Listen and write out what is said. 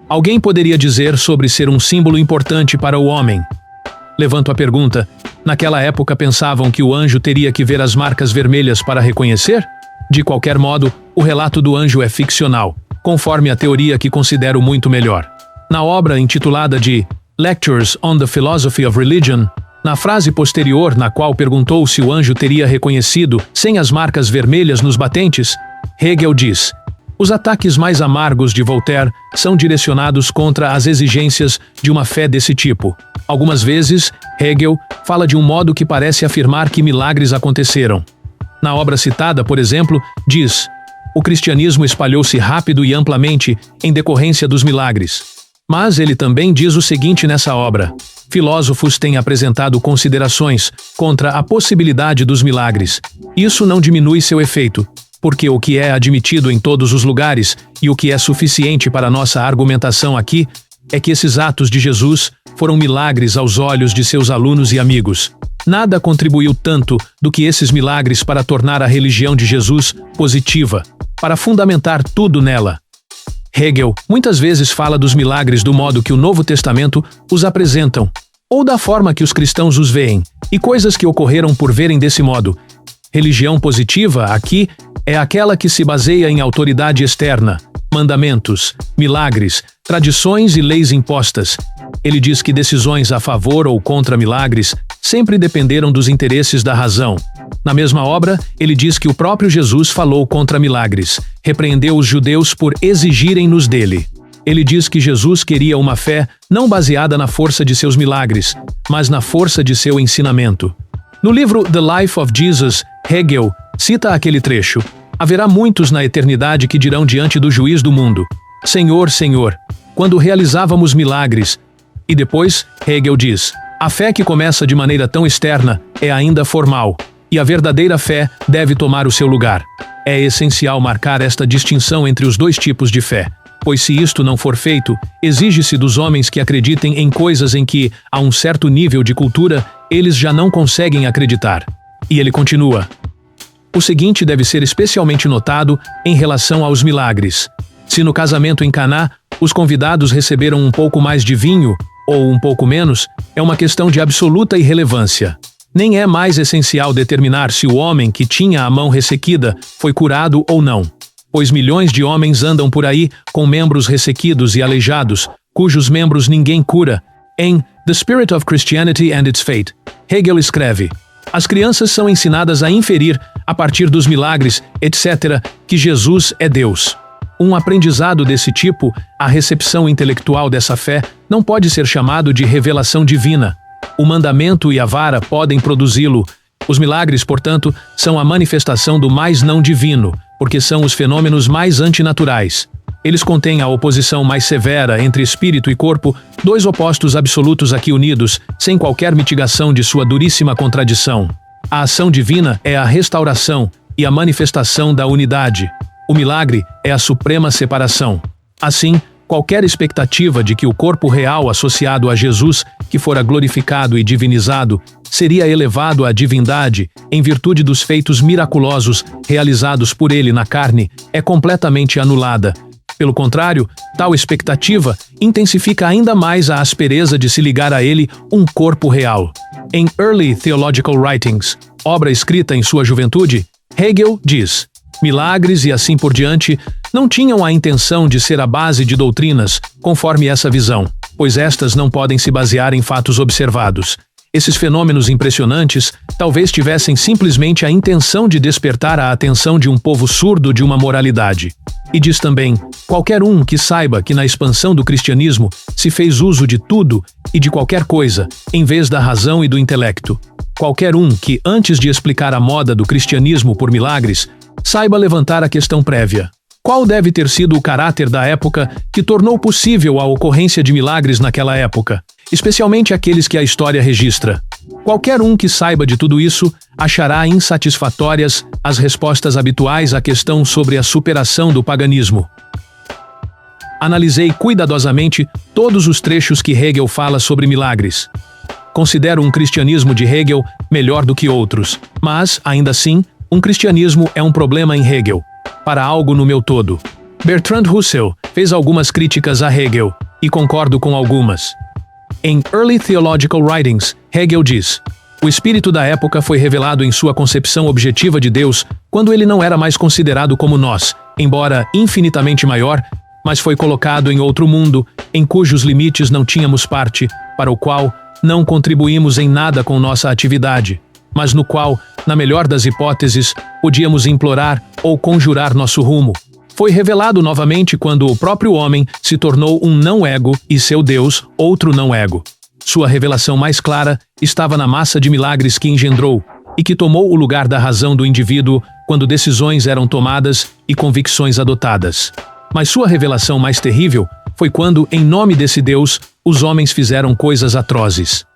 alguém poderia dizer sobre ser um símbolo importante para o homem? Levanto a pergunta: naquela época pensavam que o anjo teria que ver as marcas vermelhas para reconhecer? De qualquer modo, o relato do anjo é ficcional, conforme a teoria que considero muito melhor. Na obra intitulada de Lectures on the Philosophy of Religion, na frase posterior na qual perguntou se o anjo teria reconhecido sem as marcas vermelhas nos batentes, Hegel diz: os ataques mais amargos de Voltaire são direcionados contra as exigências de uma fé desse tipo. Algumas vezes, Hegel fala de um modo que parece afirmar que milagres aconteceram. Na obra citada, por exemplo, diz: o cristianismo espalhou-se rápido e amplamente em decorrência dos milagres. Mas ele também diz o seguinte nessa obra: filósofos têm apresentado considerações contra a possibilidade dos milagres. Isso não diminui seu efeito, porque o que é admitido em todos os lugares e o que é suficiente para nossa argumentação aqui é que esses atos de Jesus foram milagres aos olhos de seus alunos e amigos. Nada contribuiu tanto do que esses milagres para tornar a religião de Jesus positiva, para fundamentar tudo nela. Hegel muitas vezes fala dos milagres do modo que o Novo Testamento os apresentam, ou da forma que os cristãos os veem, e coisas que ocorreram por verem desse modo. Religião positiva, aqui, é aquela que se baseia em autoridade externa, mandamentos, milagres, tradições e leis impostas. Ele diz que decisões a favor ou contra milagres sempre dependeram dos interesses da razão. Na mesma obra, ele diz que o próprio Jesus falou contra milagres, repreendeu os judeus por exigirem-nos dele. Ele diz que Jesus queria uma fé não baseada na força de seus milagres, mas na força de seu ensinamento. No livro The Life of Jesus, Hegel cita aquele trecho: haverá muitos na eternidade que dirão diante do juiz do mundo: Senhor, Senhor, quando realizávamos milagres. E depois, Hegel diz: a fé que começa de maneira tão externa é ainda formal, e a verdadeira fé deve tomar o seu lugar. É essencial marcar esta distinção entre os dois tipos de fé, pois se isto não for feito, exige-se dos homens que acreditem em coisas em que, a um certo nível de cultura, eles já não conseguem acreditar. E ele continua: o seguinte deve ser especialmente notado em relação aos milagres. Se no casamento em Caná, os convidados receberam um pouco mais de vinho, ou um pouco menos, é uma questão de absoluta irrelevância. Nem é mais essencial determinar se o homem que tinha a mão ressequida foi curado ou não, pois milhões de homens andam por aí com membros ressequidos e aleijados, cujos membros ninguém cura. Em The Spirit of Christianity and Its Fate, Hegel escreve: as crianças são ensinadas a inferir, a partir dos milagres, etc., que Jesus é Deus. Um aprendizado desse tipo, a recepção intelectual dessa fé, não pode ser chamado de revelação divina. O mandamento e a vara podem produzi-lo. Os milagres, portanto, são a manifestação do mais não divino, porque são os fenômenos mais antinaturais. Eles contêm a oposição mais severa entre espírito e corpo, dois opostos absolutos aqui unidos, sem qualquer mitigação de sua duríssima contradição. A ação divina é a restauração e a manifestação da unidade. O milagre é a suprema separação. Assim, qualquer expectativa de que o corpo real associado a Jesus, que fora glorificado e divinizado, seria elevado à divindade em virtude dos feitos miraculosos realizados por ele na carne, é completamente anulada. Pelo contrário, tal expectativa intensifica ainda mais a aspereza de se ligar a ele um corpo real. Em Early Theological Writings, obra escrita em sua juventude, Hegel diz: milagres e assim por diante não tinham a intenção de ser a base de doutrinas, conforme essa visão, pois estas não podem se basear em fatos observados. Esses fenômenos impressionantes talvez tivessem simplesmente a intenção de despertar a atenção de um povo surdo de uma moralidade. E diz também: qualquer um que saiba que na expansão do cristianismo se fez uso de tudo e de qualquer coisa, em vez da razão e do intelecto. Qualquer um que, antes de explicar a moda do cristianismo por milagres, saiba levantar a questão prévia: qual deve ter sido o caráter da época que tornou possível a ocorrência de milagres naquela época, especialmente aqueles que a história registra? Qualquer um que saiba de tudo isso achará insatisfatórias as respostas habituais à questão sobre a superação do paganismo. Analisei cuidadosamente todos os trechos que Hegel fala sobre milagres. Considero um cristianismo de Hegel melhor do que outros, mas, ainda assim, um cristianismo é um problema em Hegel, para algo no meu todo. Bertrand Russell fez fez algumas críticas a Hegel, e concordo com algumas. Em Early Theological Writings, Hegel diz: o espírito da época foi revelado em sua concepção objetiva de Deus quando ele não era mais considerado como nós, embora infinitamente maior, mas foi colocado em outro mundo, em cujos limites não tínhamos parte, para o qual não contribuímos em nada com nossa atividade, mas no qual, na melhor das hipóteses, podíamos implorar ou conjurar nosso rumo. Foi revelado novamente quando o próprio homem se tornou um não-ego e seu Deus, outro não-ego. Sua revelação mais clara estava na massa de milagres que engendrou e que tomou o lugar da razão do indivíduo quando decisões eram tomadas e convicções adotadas. Mas sua revelação mais terrível foi quando, em nome desse Deus, os homens fizeram coisas atrozes.